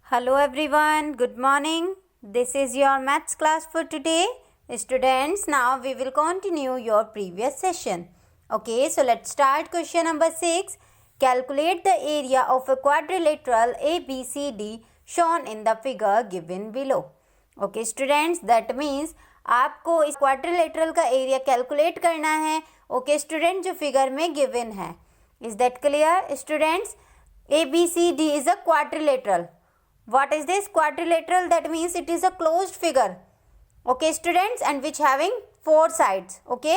Hello everyone, good morning. This is your maths class for today. Students, now we will continue your previous session. Okay, so let's start question number 6. Calculate the area of a quadrilateral ABCD shown in the figure given below. Okay students, that means आपको इस quadrilateral का area calculate करना है. Okay student, जो figure में given है. Is that clear students? ABCD is a quadrilateral. What is this quadrilateral? That means it is a closed figure. Okay students, and which having four sides. Okay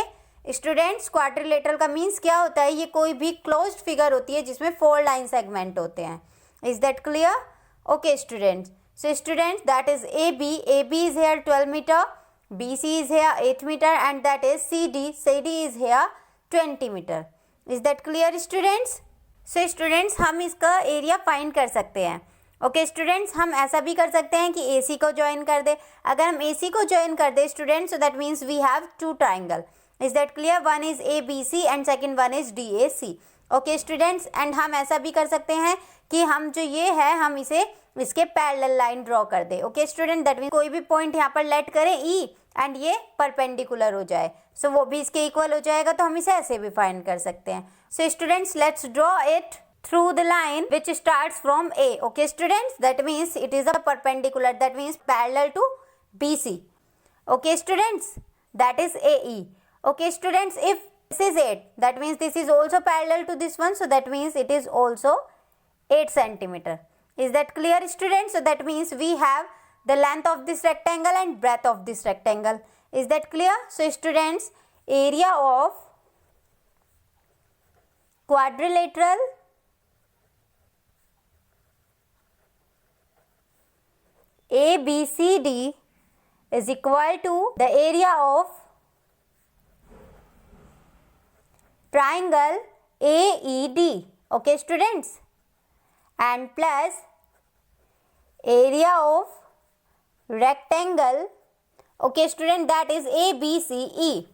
students, quadrilateral का means क्या होता है? ये कोई भी closed figure होती है जिसमें four line segment होते हैं. Is that clear? Okay students. So students, that is AB. AB is here 12 meter. BC is here 8 meter, and that is CD. CD is here 20 meter. Is that clear students? So students, हम इसका area find कर सकते हैं. Okay students, हम ऐसा भी कर सकते हैं कि AC को ज्वाइन कर दे. अगर हम AC को ज्वाइन कर दे students, so that means we have two triangle. Is that clear? One is ABC and second one is DAC. Okay students, and हम ऐसा भी कर सकते हैं कि हम जो ये है हम इसे इसके पैरेलल लाइन ड्रॉ कर दे. ओके स्टूडेंट, दैट मीन्स कोई भी पॉइंट यहाँ पर लेट करें E एंड ये परपेंडिकुलर हो जाए, सो वो भी इसके इक्वल हो जाएगा, तो हम इसे ऐसे भी फाइंड कर सकते हैं. So students, let's draw it through the line which starts from A. Okay students, that means it is a perpendicular, that means parallel to BC. Okay students, that is AE. Okay students, if this is 8, that means this is also parallel to this one, so that means it is also 8 centimeter. Is that clear students? So that means we have the length of this rectangle and breadth of this rectangle. Is that clear? So students, area of quadrilateral ABCD is equal to the area of triangle AED. Okay students, and plus area of rectangle. Okay student, that is ABCE.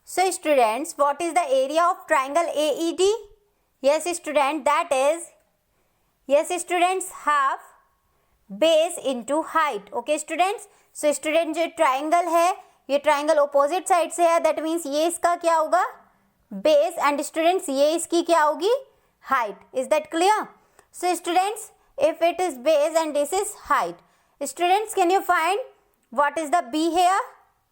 So students, what is the area of triangle AED? Yes student, that is, yes students, half base into height. Okay students, so student जो triangle है, ये triangle opposite side से है, that means ये इसका क्या होगा? Base, and students ये इसकी क्या होगी? Height. Is that clear? So students, if it is base and this is height, students can you find what is the B here?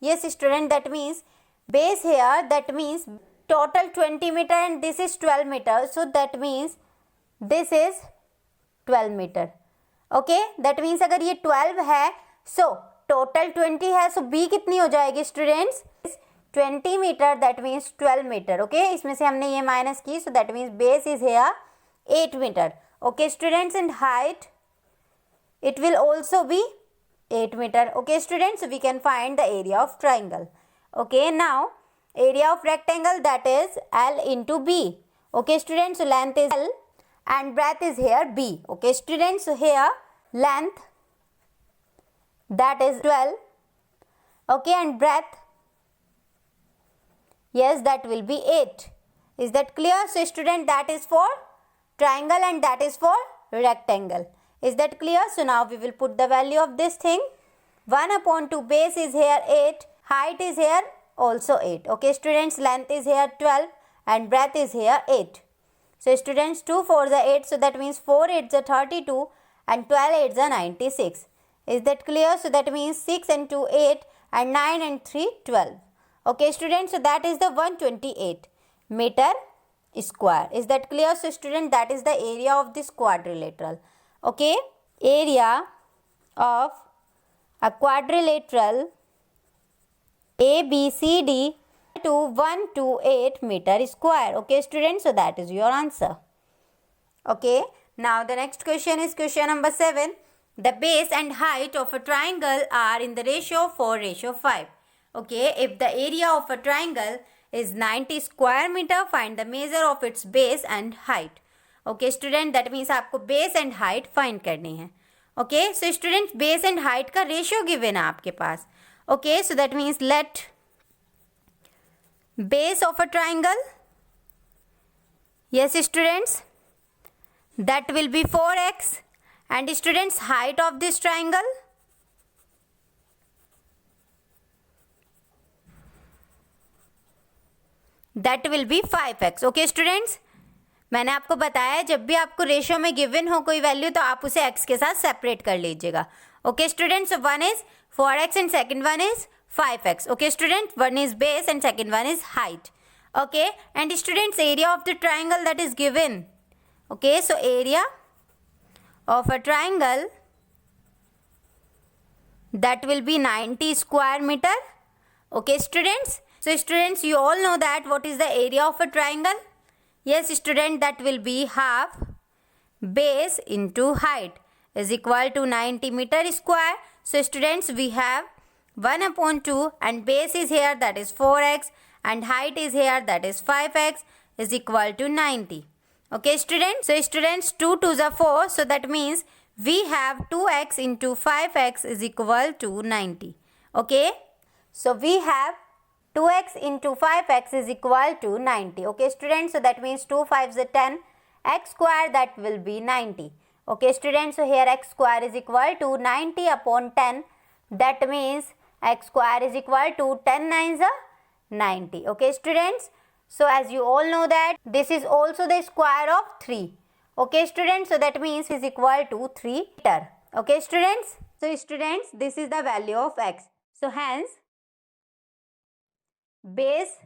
Yes student, that means base here, that means total 20 metre and this is 12 metre, so that means this is 12 metre. Okay, that means अगर ये 12 है, so total 20 है, सो B कितनी हो जाएगी students? 20 metre, that means 12 metre. Okay, इसमें से हमने ये माइनस की, so that means base is here 8 metre. Okay students, and height it will also be 8 meter. Okay students, we can find the area of triangle. Okay, now area of rectangle, that is L into B. Okay students, so length is L and breadth is here B. Okay students, so here length, that is 12. Okay, and breadth, yes, that will be 8. Is that clear? So student, that is for triangle and that is for rectangle. Is that clear? So now we will put the value of this thing. 1 upon 2, base is here 8, height is here also 8. Okay students, length is here 12 and breadth is here 8. So students, 2 4s are 8, so that means 4 8s are 32 and 12 8s are 96. Is that clear? So that means 6 and 2 8 and 9 and 3 12. Okay students, so that is the 128 meter square. Is that clear? So student, that is the area of this quadrilateral. Okay, area of a quadrilateral ABCD to 128 meter square. Okay students, so that is your answer. Okay, now the next question is question number 7. The base and height of a triangle are in the ratio 4:5. Okay, if the area of a triangle is 90 square meter, find the measure of its base and height. Okay student, that means आपको base and height find करनी है. Okay, so student, base and height का ratio given है आपके पास. Okay, so that means let base of a triangle, yes students, that will be 4x. And students, height of this triangle, that will be 5x. Okay students, मैंने आपको बताया है जब भी आपको रेशियो में गिवन हो कोई वैल्यू तो आप उसे x के साथ सेपरेट कर लीजिएगा. Okay students, one is 4x and second one is 5x. Okay student, one is base and second one is height. Okay, and students, area of the triangle that is given. Okay, so area of a triangle, that will be 90 square meter. Okay students, so students, you all know that what is the area of a triangle? Yes student, that will be half base into height is equal to 90 meter square. So students, we have 1/2 and base is here, that is 4x, and height is here, that is 5x, is equal to 90. Okay students, so students, 2 2s are 4, so that means we have 2x into 5x is equal to 90. Okay, so we have 2x into 5x is equal to 90. Okay students, so that means 2 5s are 10, x square, that will be 90. Okay students, so here x square is equal to 90 upon 10, that means x square is equal to 10 9s are 90. Okay students, so as you all know that this is also the square of 3. Okay students, so that means is equal to 3 meter. Okay students, so students, this is the value of x. So hence base,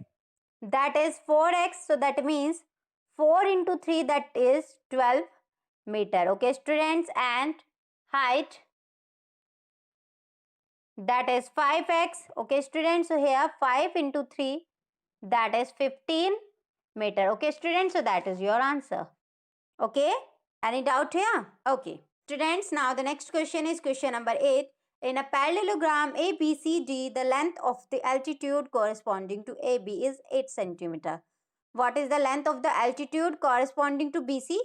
that is 4x, so that means 4 into 3, that is 12 meter. Okay students, and height, that is 5x. Okay students, so here 5 into 3, that is 15 meter. Okay students, so that is your answer. Okay, any doubt here? Okay students, now the next question is question number 8. In a parallelogram ABCD, the length of the altitude corresponding to AB is 8 centimeter. What is the length of the altitude corresponding to BC?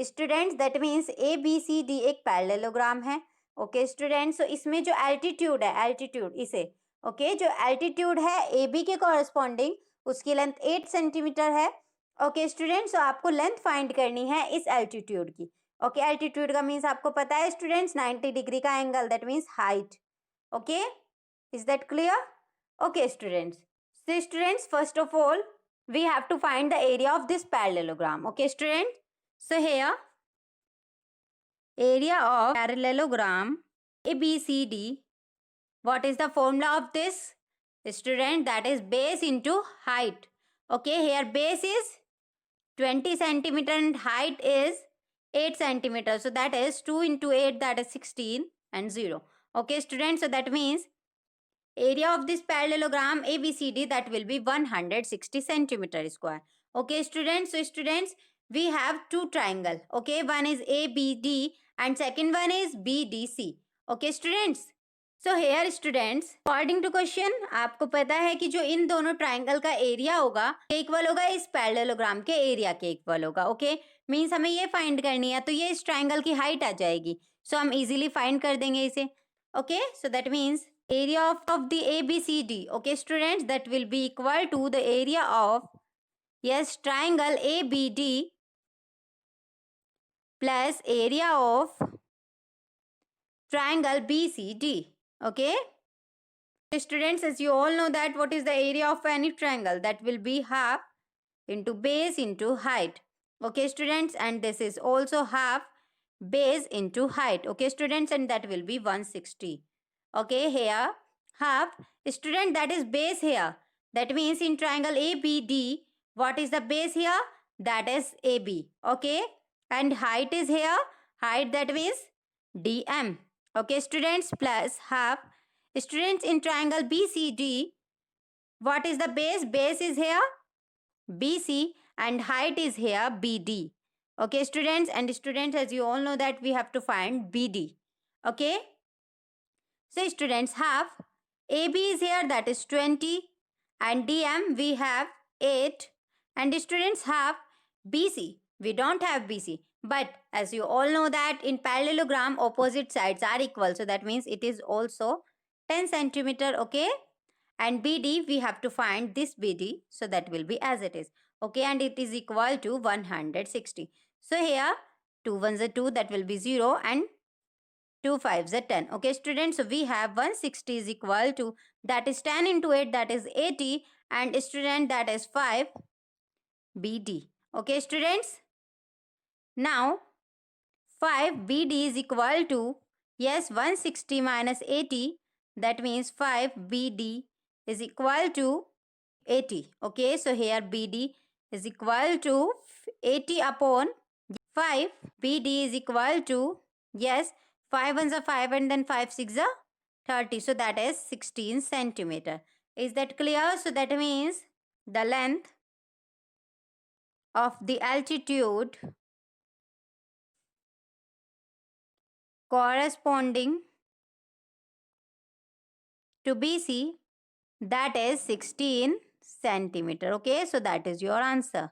Students, that means ABCD एक parallelogram है. Okay students, तो इसमें जो altitude है, altitude इसे okay जो altitude है A B के कॉरस्पॉन्डिंग, उसकी लेंथ 8 सेंटीमीटर है. ओके स्टूडेंट्स, तो आपको लेंथ फाइंड करनी है इस एल्टीट्यूड की. ओके, एल्टीट्यूड का मीन्स आपको पता है स्टूडेंट्स 90 डिग्री का angle, that means height. Okay, is that clear? Okay students, so students, first of all we have to find the area of this parallelogram. Okay students, so here area of parallelogram ABCD, what is the formula of this student? That is base into height. Okay, here base is 20 centimeter and height is 8 centimeter, so that is 2 into 8, that is 16 and 0. Okay students, so that means area of this parallelogram ABCD, that will be 160 centimeter square. Okay students, so students, we have two triangle. Okay, one is ABD and second one is BDC. Okay students, so here students, according to question, आपको पता है कि जो इन दोनों triangle का area होगा equal होगा इस पैरेललोग्राम के एरिया के इक्वल होगा. ओके, मीन्स हमें ये फाइंड करनी है, तो ये इस ट्राइंगल की हाइट आ जाएगी, सो हम इजीली फाइंड कर देंगे इसे. Okay, so that means area of the ABCD, okay students, that will be equal to the area of, yes, triangle ABD plus area of triangle BCD. Okay students, as you all know that what is the area of any triangle, that will be half into base into height. Okay students, and this is also half base into height. Okay students, and that will be 160. Okay, here half student, that is base here, that means in triangle ABD, what is the base here? That is AB. Okay, and height is here, height, that means DM. Okay students, plus half students in triangle BCD, what is the base? Base is here BC and height is here BD. Okay students, and students, as you all know that we have to find BD. Okay, so students, half AB is here, that is 20, and DM we have 8, and students, half BC, we don't have BC, but as you all know that in parallelogram opposite sides are equal, so that means it is also 10 centimeter. Okay, and BD we have to find this BD, so that will be as it is. Okay, and it is equal to 160. So here 2 ones are 2, that will be 0, and 2 5s are 10. Okay, students, so we have 160 is equal to, that is 10 into 8, that is 80, and student, that is 5 BD. Okay, students, now 5 BD is equal to, yes, 160 minus 80, that means 5 BD is equal to 80. Okay, so here BD is equal to 80 upon 5. BD is equal to, yes, 5 ones are 5 and then 5 6 are 30. So that is 16 centimeter. Is that clear? So that means the length of the altitude corresponding to BC, that is 16 centimeter. Okay, so that is your answer.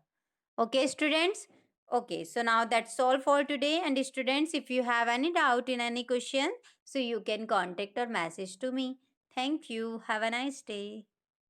Okay, students. Okay, so now that's all for today. And students, if you have any doubt in any question, so you can contact or message to me. Thank you. Have a nice day.